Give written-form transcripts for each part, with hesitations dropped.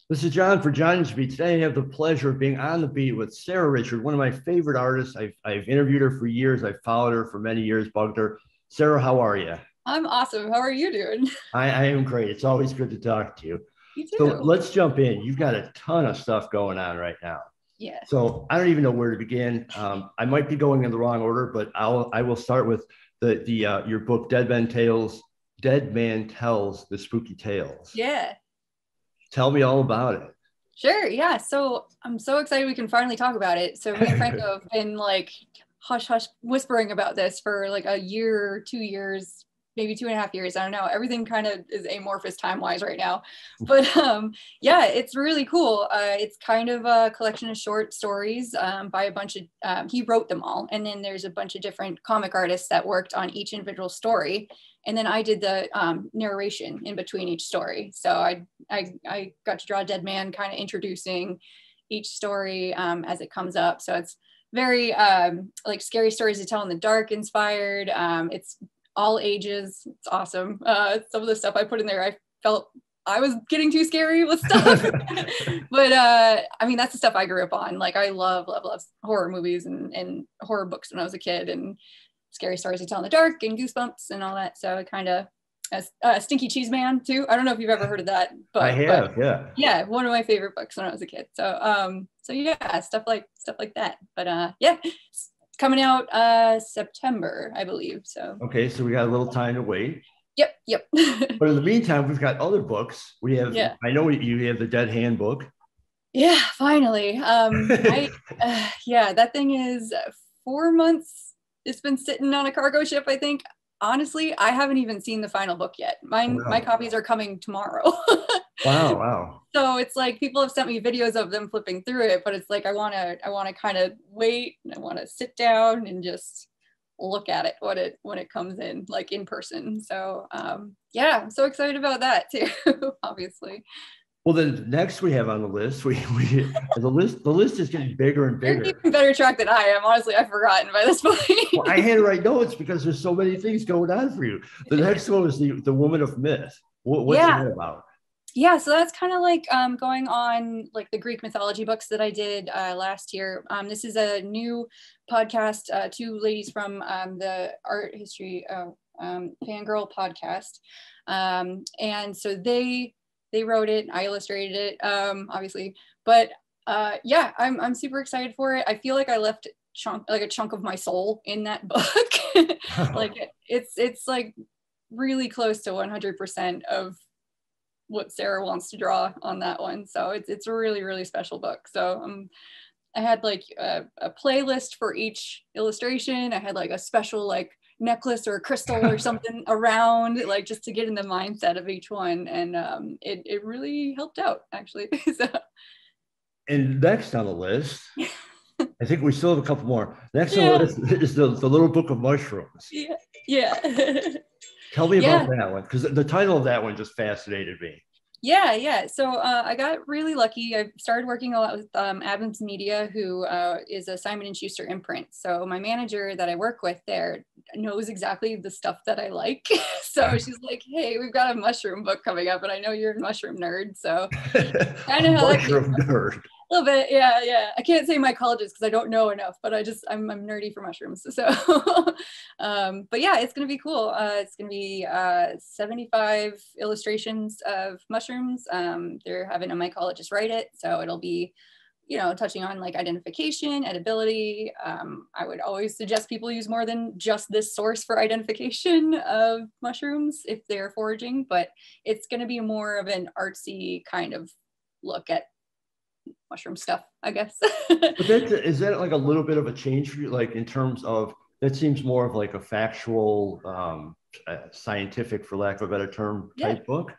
This is John for John's Beat. Today I have the pleasure of being on the beat with Sara Richard, one of my favorite artists. I've interviewed her for years. I've followed her for many years, bugged her. Sara, how are you? I'm awesome. How are you doing? I am great. It's always good to talk to you. You So too. let's jump in. You've got a ton of stuff going on right now. Yeah. So I don't even know where to begin. I might be going in the wrong order, but I will start with the your book Dead Man Tales. Dead Man Tells the Spooky Tales. Yeah. Tell me all about it. Sure. Yeah. So I'm so excited we can finally talk about it. So me and Franco have been like hush hush whispering about this for like a year, 2 years, maybe 2.5 years. I don't know. Everything kind of is amorphous time wise right now. But yeah, it's really cool. It's kind of a collection of short stories by a bunch of he wrote them all. And then there's a bunch of different comic artists that worked on each individual story. And then I did the narration in between each story. So I got to draw Dead Man, kind of introducing each story as it comes up. So it's very like scary stories to tell in the dark inspired. It's all ages. It's awesome. Some of the stuff I put in there, I felt I was getting too scary with stuff. But I mean, that's the stuff I grew up on. Like I love horror movies and horror books when I was a kid, and scary stories to tell in the dark and Goosebumps and all that. So it kind of Stinky Cheese Man too. I don't know if you've ever heard of that book. I have, yeah. Yeah, one of my favorite books when I was a kid. So yeah, stuff like that. But yeah, it's coming out September, I believe. So Okay, so we got a little time to wait. yep. But in the meantime, we've got other books. We have, Yeah. I know you have the Dead Handbook. Yeah, finally. I yeah, that thing is 4 months. It's been sitting on a cargo ship, I think. Honestly, I haven't even seen the final book yet. My Wow. copies are coming tomorrow. Wow, wow. So it's like people have sent me videos of them flipping through it, but it's like I want to kind of wait and I want to sit down and just look at it when it comes in like in person. So yeah, I'm so excited about that too, obviously. Well, then next we have on the list, we the list is getting bigger and You're bigger. keeping better track than I am. Honestly, I've forgotten by this Well, point. I had to write notes because there's so many things going on for you. The next one is the Woman of Myth. What's Yeah. that about? Yeah, so that's kind of like going on like the Greek mythology books that I did last year. This is a new podcast, two ladies from the art history fangirl podcast. And so they wrote it, I illustrated it, obviously. But yeah, I'm super excited for it. I feel like I left a chunk of my soul in that book. Like it's like really close to 100% of what Sara wants to draw on that one. So it's a really, really special book. So I had like a playlist for each illustration. I had like a special like necklace or a crystal or something around, like just to get in the mindset of each one. And it really helped out actually. So And next on the list, I think we still have a couple more. Next on the yeah, list is the Little Book of Mushrooms. yeah, yeah. Tell me about Yeah. that one, because the title of that one just fascinated me. Yeah. So I got really lucky. I started working a lot with Adams Media, who is a Simon and Schuster imprint. So my manager that I work with there knows exactly the stuff that I like. So she's like, "Hey, we've got a mushroom book coming up, and I know you're a mushroom nerd, so A kind of how that came mushroom nerd. a little bit, yeah. I can't say my colleges because I don't know enough, but I'm nerdy for mushrooms. So, but yeah, it's gonna be cool. It's gonna be 75 illustrations of mushrooms. They're having a mycologist write it, so it'll be, touching on like identification, edibility. I would always suggest people use more than just this source for identification of mushrooms if they're foraging, but it's gonna be more of an artsy kind of look at mushroom stuff, I guess. But is that like a little bit of a change for you, like in terms of that seems more of like a factual, scientific, for lack of a better term, Yeah, type book?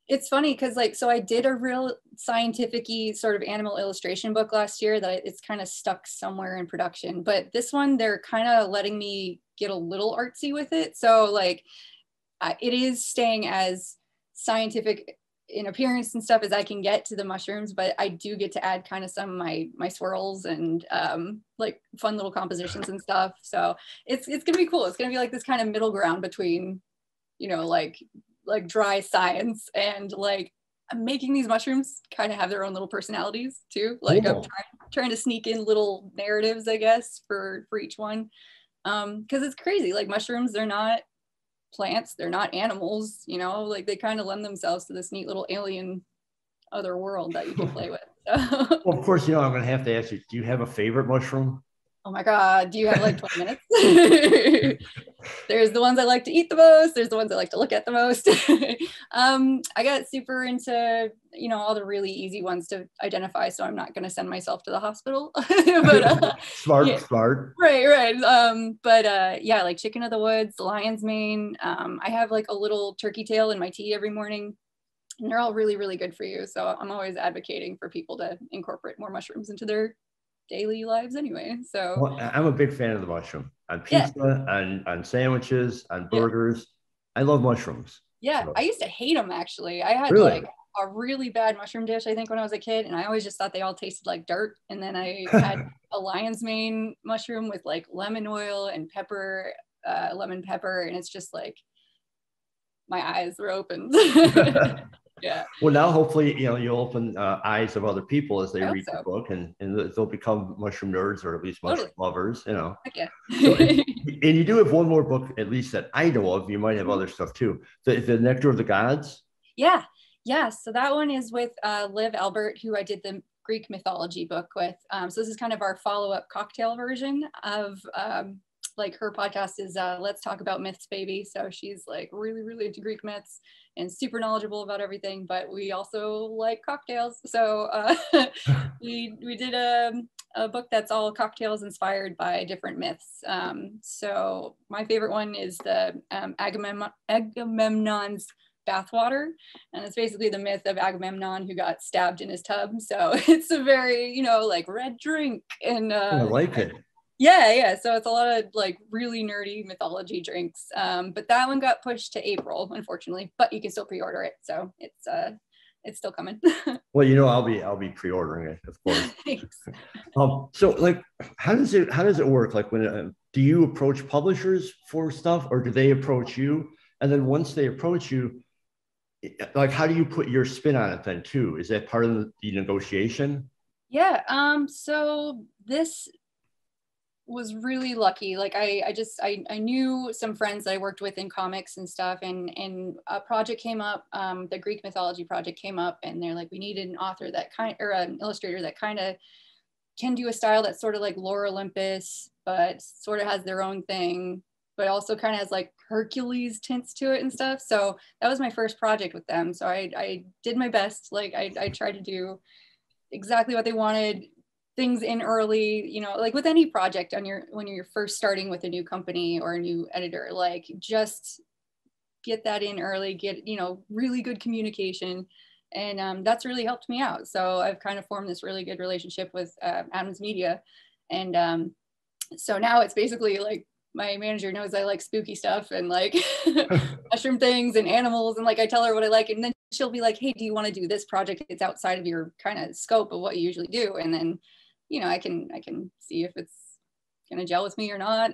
it's funny because like so I did a real scientific-y sort of animal illustration book last year that it's kind of stuck somewhere in production, but this one they're kind of letting me get a little artsy with it. So like it is staying as scientific in appearance and stuff as I can get to the mushrooms, but I do get to add kind of some of my swirls and like fun little compositions and stuff. So it's gonna be cool. It's gonna be like this kind of middle ground between, like dry science and like making these mushrooms kind of have their own little personalities too. Like I'm trying to sneak in little narratives, I guess, for each one. Because it's crazy. Like mushrooms, they're not plants, they're not animals, you know, like they kind of lend themselves to this neat little alien other world that you can play with. So. Well, of course, you know, I'm going to have to ask you, do you have a favorite mushroom? Oh my God, do you have like 20 minutes? There's the ones I like to eat the most. There's the ones I like to look at the most. I got super into, you know, all the really easy ones to identify. So I'm not going to send myself to the hospital. But, smart, yeah. smart. Right. Yeah, like chicken of the woods, lion's mane. I have like a little turkey tail in my tea every morning. And they're all really, really good for you. So I'm always advocating for people to incorporate more mushrooms into their daily lives anyway. So well, I'm a big fan of the mushroom on pizza, on sandwiches, on burgers. I love mushrooms. Yeah, so. I used to hate them actually. I had like a really bad mushroom dish, I think, when I was a kid, and I always just thought they all tasted like dirt. And then I had a lion's mane mushroom with like lemon oil and pepper, lemon pepper, and it's just like my eyes were opened. Yeah. Well, now hopefully, you know, you'll open eyes of other people as they read so. the book, and they'll become mushroom nerds, or at least mushroom lovers, you know. Heck yeah. So, and you do have one more book, at least that I know of. You might have other stuff too. The Nectar of the Gods. Yeah. So that one is with Liv Albert, who I did the Greek mythology book with. So this is kind of our follow-up cocktail version of like her podcast is Let's Talk About Myths, Baby. So she's like really, really into Greek myths and super knowledgeable about everything, but we also like cocktails. So we did a book that's all cocktails inspired by different myths. So my favorite one is the Agamemnon's bathwater, and it's basically the myth of Agamemnon who got stabbed in his tub. So it's a very, you know, like red drink, and I like it. Yeah. So it's a lot of like really nerdy mythology drinks. But that one got pushed to April, unfortunately, but you can still pre-order it. So it's still coming. Well, you know, I'll be pre-ordering it, of course. Thanks. So like, how does it work? Like when, do you approach publishers for stuff, or do they approach you? And then once they approach you, like, how do you put your spin on it then too? Is that part of the negotiation? Yeah. So this was really lucky. Like I knew some friends that I worked with in comics and stuff, and a project came up, the Greek mythology project came up, and they're like, we need an author that or an illustrator that kind of can do a style that's sort of like Lore Olympus, but sort of has their own thing, but also kind of has like Hercules tints to it and stuff. So that was my first project with them. So I did my best. Like I tried to do exactly what they wanted, things in early, you know, like with any project when you're first starting with a new company or a new editor, like just get that in early, get, you know, really good communication. And that's really helped me out. So I've kind of formed this really good relationship with Adams Media. And so now it's basically like my manager knows I like spooky stuff and like mushroom things and animals. And like, I tell her what I like, and then she'll be like, hey, do you want to do this project? It's outside of your kind of scope of what you usually do. And then, you know, I can see if it's going to gel with me or not.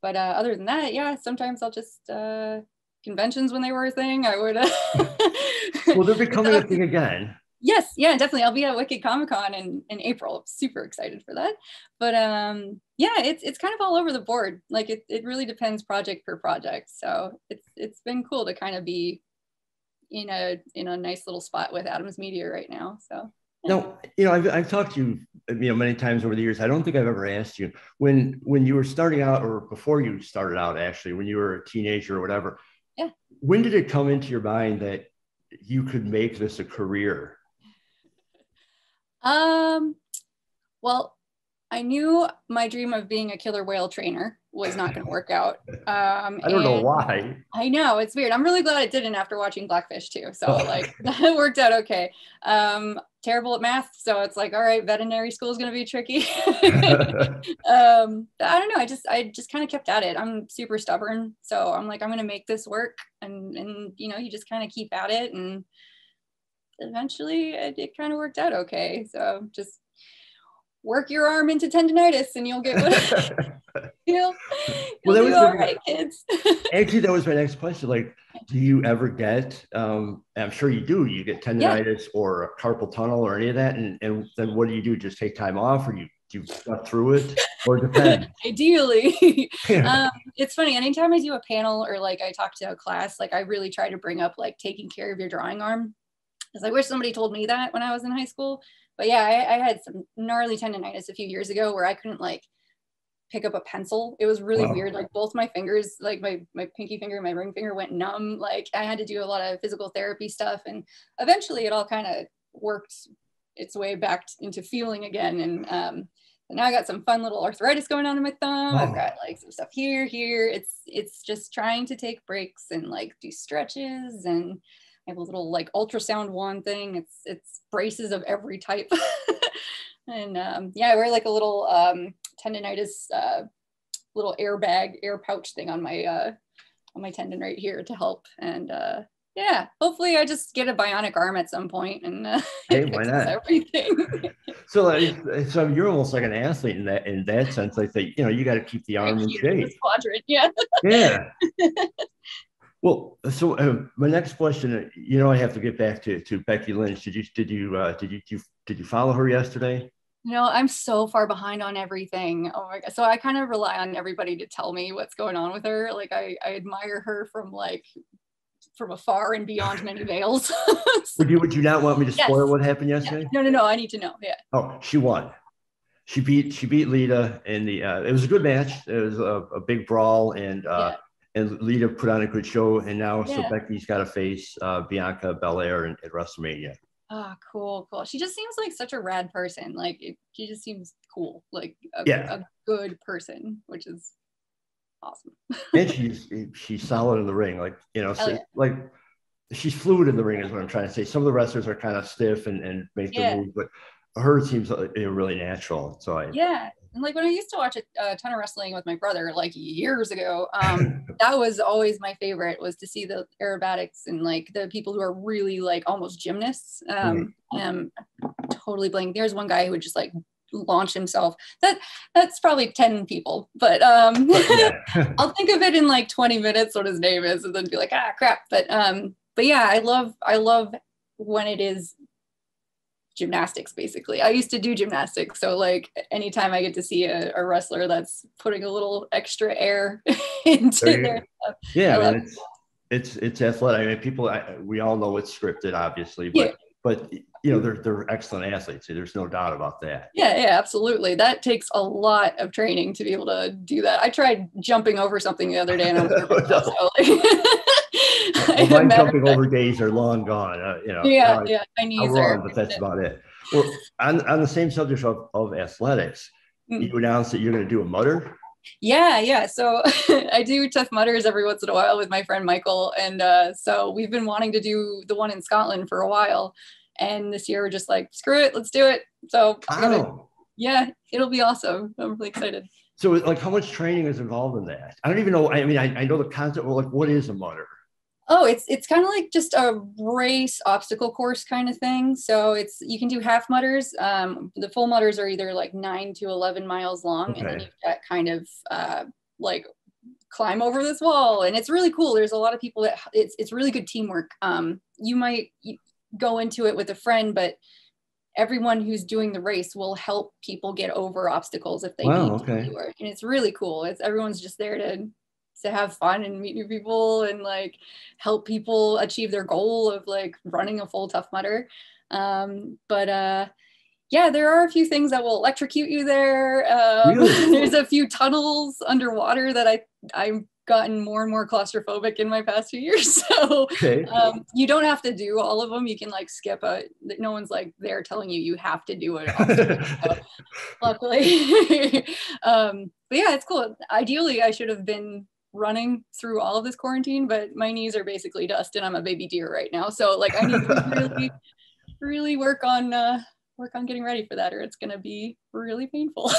But other than that, yeah, sometimes I'll just, conventions when they were a thing, I would. Well, they're becoming a thing again. Yes, yeah, definitely. I'll be at Wicked Comic Con in April. I'm super excited for that. But yeah, it's kind of all over the board. Like it really depends project per project. So it's been cool to kind of be in a nice little spot with Adams Media right now. So yeah. Now, you know, I've talked to you, you know, many times over the years. I don't think I've ever asked you when you were starting out, or before you started out, actually, when you were a teenager or whatever. Yeah. When did it come into your mind that you could make this a career? Well, I knew my dream of being a killer whale trainer was not going to work out. I don't know why. I know, it's weird. I'm really glad it didn't after watching Blackfish too. So like that worked out okay. Terrible at math, so it's like, all right, veterinary school is going to be tricky. I don't know. I just kind of kept at it. I'm super stubborn, so I'm like, I'm going to make this work, and you know, you just kind of keep at it, and eventually it kind of worked out okay. So just work your arm into tendonitis and you'll get what you'll do all right, kids. Actually, that was my next question. Like, do you ever get, I'm sure you do, you get tendonitis or a carpal tunnel or any of that? And then what do? Just take time off, or do you get through it, or depend? Ideally. It's funny. Anytime I do a panel or like I talk to a class, like I really try to bring up like taking care of your drawing arm. Because I wish somebody told me that when I was in high school. But yeah, I had some gnarly tendonitis a few years ago where I couldn't like pick up a pencil. It was really weird. Like both my fingers, like my pinky finger and my ring finger went numb. Like I had to do a lot of physical therapy stuff. And eventually it all kind of worked its way back into feeling again. And now I got some fun little arthritis going on in my thumb. I've got like some stuff here. It's just trying to take breaks and like do stretches, and I have a little like ultrasound wand thing. It's braces of every type. And yeah, I wear like a little tendonitis little air pouch thing on my tendon right here to help. And yeah, hopefully I just get a bionic arm at some point and hey, why not? Everything. So you're almost like an athlete in that sense. Like that, you got to keep the arm in shape. Quadrant, yeah. Yeah. Well, so my next question, I have to get back to Becky Lynch. Did you follow her yesterday? No, I'm so far behind on everything. Oh my God. So I kind of rely on everybody to tell me what's going on with her. Like I admire her from afar and beyond many veils. Would you not want me to spoil what happened yesterday? Yeah. No, I need to know. Yeah. Oh, she won. She beat Lita in the it was a good match. It was a big brawl, and Lita put on a good show, and now so Becky's got to face Bianca Belair at WrestleMania. Oh, cool. She just seems like such a rad person. Like she just seems cool, like a good person, which is awesome. And she's solid in the ring, like like she's fluid in the ring is what I'm trying to say. Some of the wrestlers are kind of stiff and make the move, but her seems really natural. So and like when I used to watch a ton of wrestling with my brother like years ago, that was always my favorite, was to see the aerobatics and like the people who are really like almost gymnasts. Totally blank. There's one guy who would just like launch himself. That's probably 10 people, but I'll think of it in like 20 minutes what his name is and then be like, crap. But yeah, I love when it is gymnastics. Basically, I used to do gymnastics, so like anytime I get to see a wrestler that's putting a little extra air into their stuff, it's athletic. I mean, people, we all know it's scripted, obviously, but they're excellent athletes. There's no doubt about that. Yeah, absolutely. That takes a lot of training to be able to do that. I tried jumping over something the other day and I was my jumping over days are long gone. My knees are. But that's about it. Well, on the same subject of athletics, you announced that you're going to do a mutter. Yeah. So I do Tough Mudders every once in a while with my friend Michael, and so we've been wanting to do the one in Scotland for a while, and this year we're just like, screw it, let's do it. So it'll be awesome. I'm really excited. So like, how much training is involved in that? I don't even know. I mean, I know the concept. Well, like, what is a mutter? Oh, it's kind of like just a race obstacle course kind of thing. So you can do half mutters. The full mutters are either like 9 to 11 miles long, and then you've got kind of like climb over this wall, and it's really cool. There's a lot of people that it's really good teamwork. You might go into it with a friend, but everyone who's doing the race will help people get over obstacles if they need to do it. And it's really cool. Everyone's just there to have fun and meet new people and like help people achieve their goal of like running a full Tough Mudder. There are a few things that will electrocute you there. There's a few tunnels underwater that I've gotten more and more claustrophobic in my past few years. So you don't have to do all of them. You can like skip no one's like there telling you have to do it. So, luckily. But yeah, it's cool. Ideally, I should have been running through all of this quarantine, but my knees are basically dust and I'm a baby deer right now. So like I need to really work on getting ready for that, or it's going to be really painful.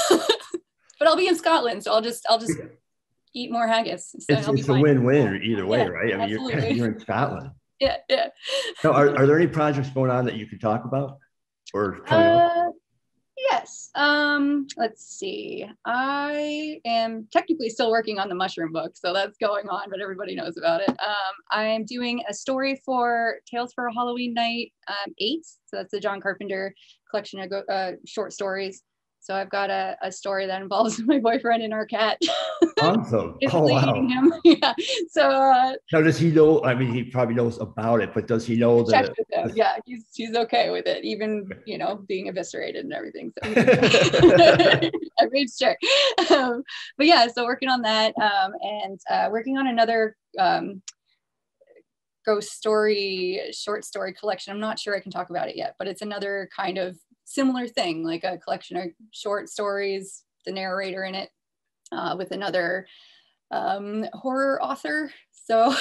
But I'll be in Scotland, so I'll just eat more haggis. So it's a win-win either way, right? I mean, you're in Scotland. Yeah. So are there any projects going on that you can talk about or coming up? Yes. Let's see. I am technically still working on the mushroom book, so that's going on, but everybody knows about it. I'm doing a story for Tales for a Halloween Night 8. So that's the John Carpenter collection of short stories. So I've got a story that involves my boyfriend and our cat. Awesome. Oh, wow. Eating him. Yeah. So now, does he know? I mean, he probably knows about it, but does he know that? Yeah, he's okay with it, even being eviscerated and everything. So I made sure. But yeah, so working on that, and working on another ghost story, short story collection. I'm not sure I can talk about it yet, but it's another kind of similar thing, like a collection of short stories, the narrator in it, with another horror author. So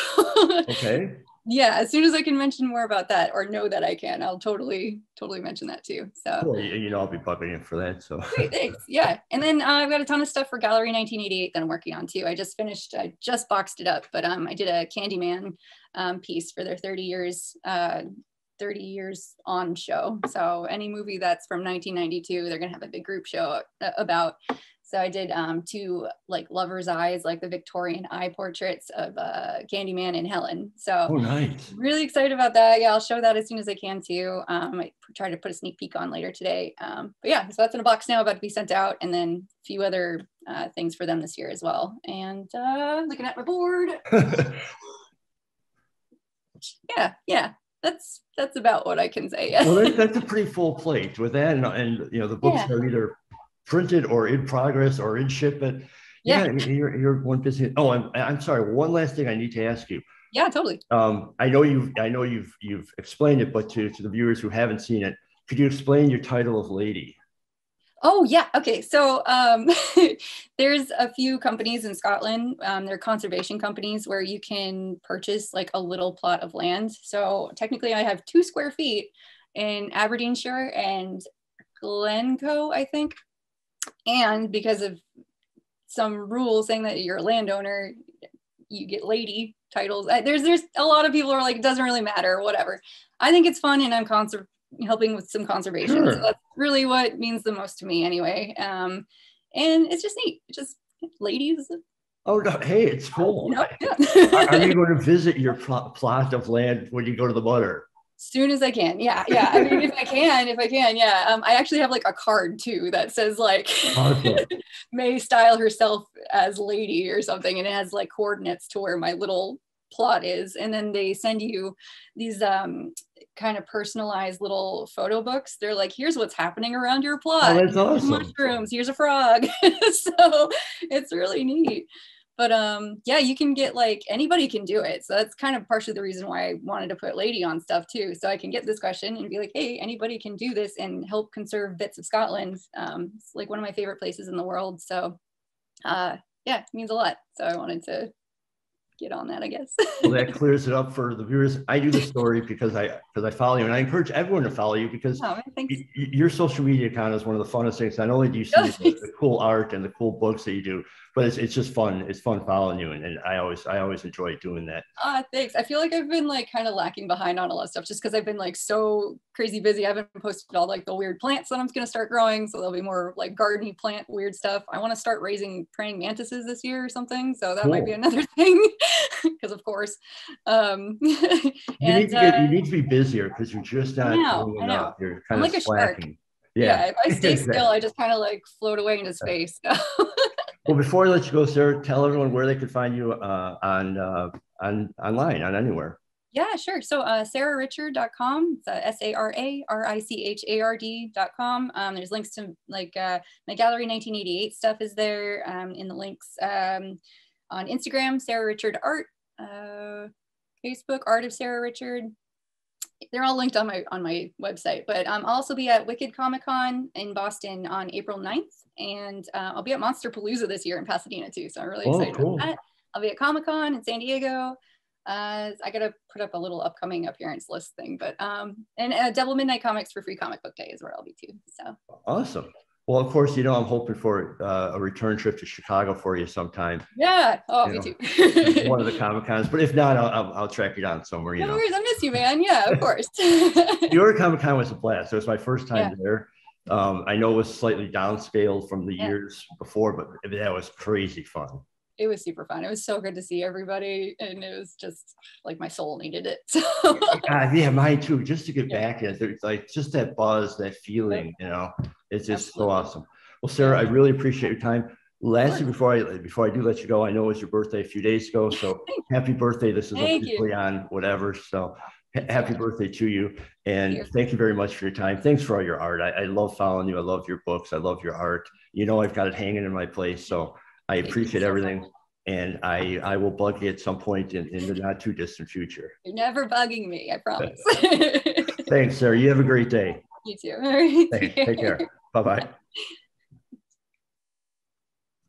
okay. Yeah, as soon as I can mention more about that, or know that I can, I'll totally mention that too. So cool. I'll be bugging you for that. So great, thanks. Yeah, and then I've got a ton of stuff for Gallery 1988 that I'm working on too. I just boxed it up, but I did a Candyman piece for their 30 years on show. So any movie that's from 1992, they're gonna have a big group show about. So I did 2 like lover's eyes, like the Victorian eye portraits of Candyman and Helen. So nice. Really excited about that. Yeah, I'll show that as soon as I can too. I might try to put a sneak peek on later today. But yeah, so that's in a box now, about to be sent out, and then a few other things for them this year as well. And looking at my board. yeah. That's about what I can say. Well, that's a pretty full plate with that, and the books are either printed or in progress or in shipment. Yeah, you're one busy. Oh, I'm sorry. One last thing I need to ask you. Yeah, totally. I know you've explained it, but to the viewers who haven't seen it, could you explain your title of lady? Oh yeah, okay. So there's a few companies in Scotland. They're conservation companies where you can purchase like a little plot of land. So technically, I have 2 square feet in Aberdeenshire and Glencoe, I think. And because of some rules saying that you're a landowner, you get lady titles. There's a lot of people who are like, it doesn't really matter, whatever. I think it's fun, and I'm helping with some conservation. Sure. So that's really what means the most to me anyway. And it's just neat. It's just ladies. Oh, no. Hey, it's cool. Yeah. Are you going to visit your plot of land when you go to the butter? Soon as I can. Yeah. I mean, if I can, yeah. I actually have like a card too that says like awesome. May style herself as lady or something, and it has like coordinates to where my little plot is, and then they send you these kind of personalized little photo books. They're like, here's what's happening around your plot. Oh, that's awesome. Mushrooms, here's a frog. So it's really neat. But yeah, you can get like, anybody can do it. So that's kind of partially the reason why I wanted to put lady on stuff too. So I can get this question and be like, hey, anybody can do this and help conserve bits of Scotland. It's like one of my favorite places in the world. So yeah, it means a lot. So I wanted to get on that, I guess. Well, that clears it up for the viewers. I do the story because I follow you, and I encourage everyone to follow you because your social media account is one of the funnest things. Not only do you see the cool art and the cool books that you do, but it's just fun. It's fun following you, and I always enjoy doing that. Thanks. I feel like I've been like kind of lacking behind on a lot of stuff just because I've been like so crazy busy. I haven't posted all like the weird plants that I'm going to start growing, so there'll be more like gardeny plant weird stuff. I want to start raising praying mantises this year or something, so that might be another thing. Because of course, you need to be busier because you're just not doing enough. You're kind of like slacking. Yeah, if I stay still, I just kind of like float away into space. Well, before I let you go, Sarah, tell everyone where they could find you online, on anywhere. Yeah, sure. So sararichard.com. It's SARARICHARD.com. There's links to like my Gallery 1988 stuff is there in the links. On Instagram, Sara Richard Art, Facebook, Art of Sara Richard. They're all linked on my website, but I'll also be at Wicked Comic Con in Boston on April 9th, and I'll be at Monster Palooza this year in Pasadena too, so I'm really excited about that. I'll be at Comic Con in San Diego. I gotta put up a little upcoming appearance list thing, but and Devil Midnight Comics for Free Comic Book Day is where I'll be too. So awesome. Well, of course, I'm hoping for a return trip to Chicago for you sometime. Yeah. Oh, me too. One of the Comic Cons, but if not, I'll track you down somewhere. No worries. I miss you, man. Yeah, of course. Your Comic Con was a blast. It was my first time there, I know it was slightly downscaled from the Yeah. years before, but that was crazy fun. It was super fun. It was so good to see everybody, and it was just like my soul needed it. So Yeah, mine too. Just to get yeah. back in it, there's like just that buzz, that feeling, you know, it's just Absolutely. so awesome. Well, Sarah, I Yeah. really appreciate your time. Lastly, before I do let you go, I know it was your birthday a few days ago, so happy birthday. This is Thank you. officially on whatever, so happy So birthday to you. And here. thank you very much for your time. Thanks for all your art. I love following you. I love your books. I love your art. You know, I've got it hanging in my place, so I Thank you appreciate so everything. much. And I will bug you at some point in the not too distant future. You're never bugging me, I promise. Thanks, Sarah. You have a great day. You too. All right. Thanks. Take care. Bye-bye.